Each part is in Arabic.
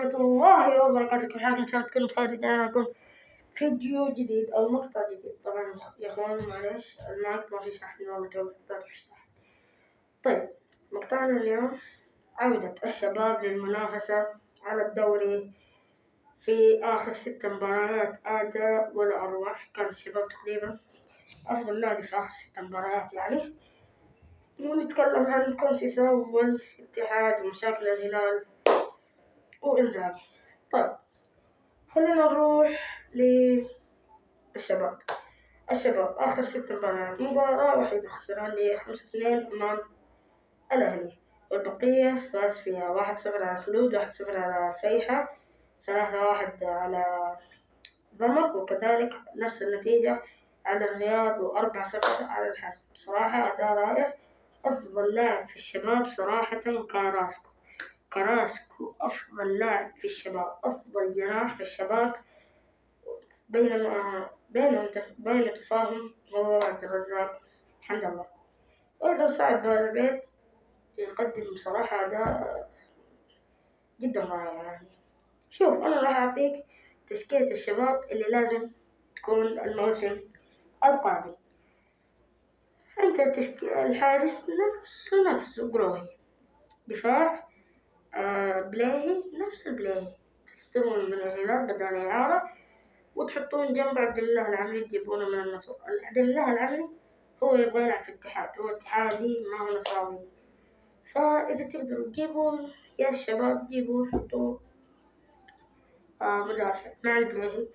ورحمة الله وبركاته. كيف حالكم؟ إن شاء الله تكونوا بخير. رجعنا لكم فيديو جديد أو مقطع جديد. طبعا يا إخوان معلش المايك ما في شحن والله جو يفتح. طيب مقطعنا اليوم عودة الشباب للمنافسة على الدوري في آخر 6 مباريات أداء ولا أروع. كان الشباب تقريبا أفضل نادي في آخر 6 مباريات يعني. ونتكلم عن كونسيساو والاتحاد ومشاكل الهلال وإنزاغي. طيب خلينا نروح للشباب. الشباب آخر 6 مباريات مباراة وحيدة خسرها اللي 5-2 أمام الأهلي، والبقية فاز فيها 1-0 على خلود، 1-0 على الفيحة، 3-1 على ضمك، وكذلك نفس النتيجة على الرياض، و4-0 على الحسم. بصراحة أداء رائع. أفضل لاعب في الشباب صراحة كراسكو أفضل لاعب في الشباب، أفضل جناح في الشباب. بين التفاهم هو عبد الرزاق الحمد لله. وأيضا سعد بالبيت يقدم بصراحة أداء جدا رائع يعني. شوف أنا راح أعطيك تشكيلة الشباب اللي لازم تكون الموسم القادم. أنت الحارس نفسه قروهي، دفاع بلاهي نفس البلاهي، تشترون من الهلال بدل إعارة وتحطون جنب عبد الله العمري تجيبونه من النصر. عبد الله العمري هو يبغى يلعب في الاتحاد، هو اتحادي ما هو نصراوي. فإذا تقدروا تجيبوا يا الشباب جيبوا حطوا مدافع مع البلاهي.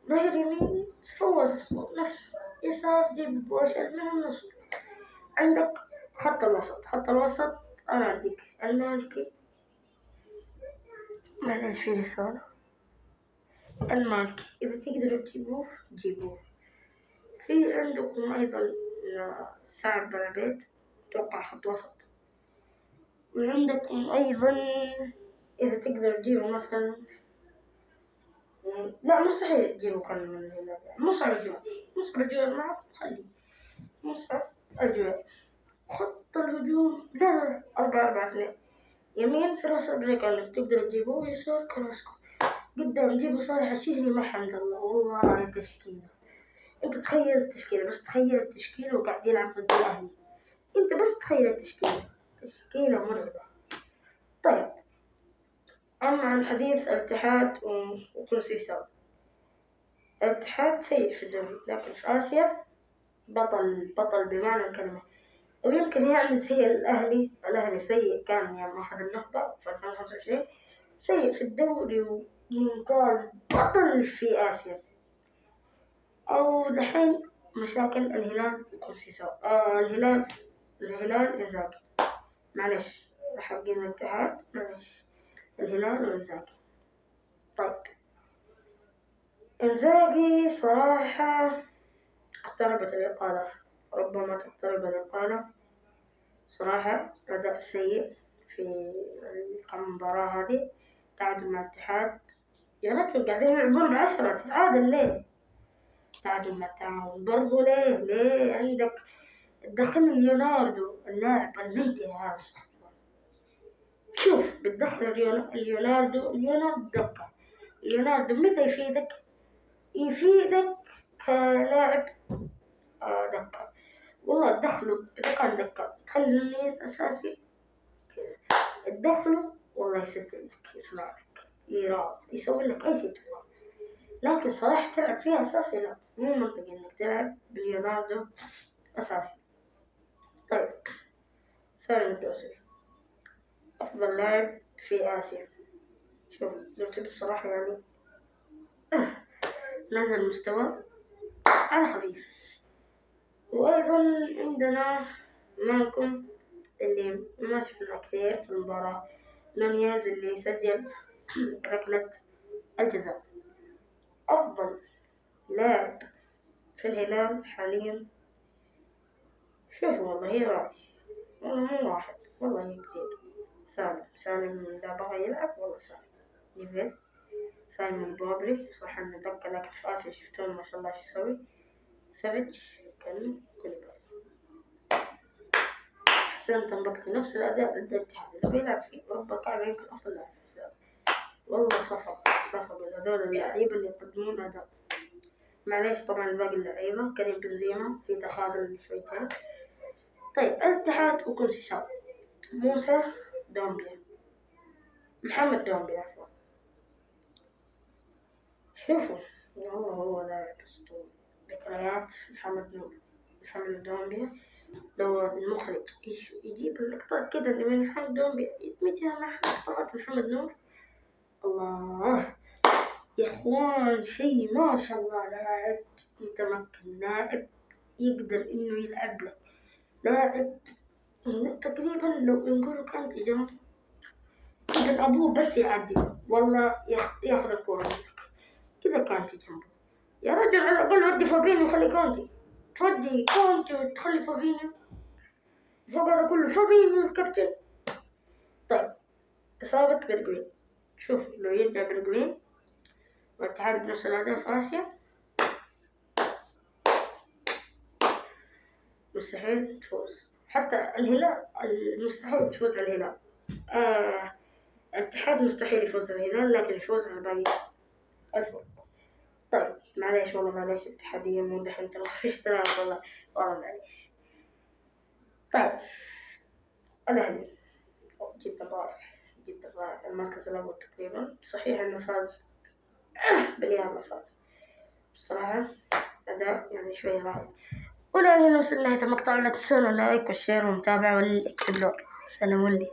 ظهير يمين فوز اسمه نفسه، يسار جيب بوشر من النصر. عندك خط الوسط أنا أديك المالكي، معلش في رسالة. المالكي إذا تقدروا جيبوه. في عندكم أيضا سعد بالبيت توقع خط وسط. وعندكم أيضا إذا تقدروا تجيبوا مثلا لا مستحيل تجيبوا كان من الهلال. مصعب الجوال معه، خلي مصعب الجوال. خط الهجوم لا 4-4-2. يمين فراس أبريكان تقدروا تجيبوه، يسار كراسكو، قدام جيبوا صالح الشهري مع حمد الله. والله تشكيلة، انت تخيل التشكيلة، بس تخيل التشكيلة وقاعد يلعب ضد الأهلي. انت بس تخيل التشكيلة، تشكيلة مرعبة. طيب أما عن حديث الاتحاد وكونسيساو، الاتحاد سيء في الدوري لكن في آسيا بطل بمعنى الكلمة. ويمكن يعني زي الأهلي سيء كان يوم أخذ النخبة في 2025، سيء في الدوري وممتاز بطل في آسيا. أو دحين مشاكل الهلال وكونسيساو. الهلال إنزاغي، معلش حقين الاتحاد، معلش الهلال وإنزاغي. طيب إنزاغي صراحة اقتربت الإقالة، ربما تقترب الإقالة. صراحة أداء سيء في الكم مباراة هذه. تعادل مع الاتحاد، يا رجل قاعدين يلعبون ب10، تتعادل ليه؟ تعادل مع التعاون برضو ليه؟ عندك دخل ليوناردو اللاعب الميتي هذا. شوف بتدخل ليوناردو دقة. ليوناردو متى يفيدك كلاعب دقة. والله دخله إذا كان دقة تخلي النيس أساسي تدخله والله يسجل لك، يصنع لك، يسوي لك أي شيء تبغاه. لكن صراحة تلعب فيها أساسي لا، مو منطقي إنك تلعب بليوناردو أساسي. طيب سالم الدوسري أفضل لاعب في آسيا. شوف لو تبي الصراحة يعني نزل مستوى على خفيف. وأيضا عندنا مالكم اللي ما شفنا كثير في المباراة، نونيز اللي سجل ركلة الجزاء. أفضل لاعب في الهلال حاليا، شوف والله رأي والله مو واحد، والله كثير. سالم لا بغى يلعب والله. نيفيز، سايمون بوبري صح انه دقة لكن في آسيا شفتون ما شاء الله شو يسوي. سافيتش كان كوليبالي. حسين تنبكتي نفس الأداء ضد الاتحاد اللي بيلعب فيه أوروبا كان يمكن أفضل لاعب. والله صفقوا هذول اللعيبة اللي يقدمون أداء. معليش طبعا باقي اللعيبة كريم بنزيما في تخاذل شويتين. طيب الاتحاد وكونسيساو، موسى دومبيا، محمد دومبيا عفوا. شوفوا والله هو لاعب أسطوري. ذكريات محمد دومبيا. لو المخرج يجيب اللقطات كده اللي من محمد دومبيا يدمجها مع لقطات محمد نور، الله يا اخوان شيء ما شاء الله. لاعب متمكن، لاعب يقدر انه يلعب لك، لاعب تقريبا لو نقول كانت جنب كان ابوه بس يعدي والله ياخذ الكورة منك كذا كانت جنبه. يا رجل على الاقل ودي فابينيو وخلي كونتي، تودي كونتي وتخلي فابينيو فوق هذا كله، فابينيو الكابتن. طيب إصابة بيرجوين، شوف لو يرجع بيرجوين والاتحاد بنفس الأداء في آسيا مستحيل تفوز. حتى الهلال مستحيل تفوز على الهلال. الاتحاد مستحيل يفوز على الهلال، لكن يفوز على باقي الفرق. طيب معليش والله معليش اتحادية مو دحين ترى فيش تلعب والله معليش. طيب الأهلي جدا رائع المركز الأول تقريبا. صحيح إنه فاز باليابا فاز بصراحة أداء يعني شوية رائع. ولأننا وصلنا لنهاية المقطع لا تنسون اللايك والشير والمتابعة والاكتب له. سلام لي.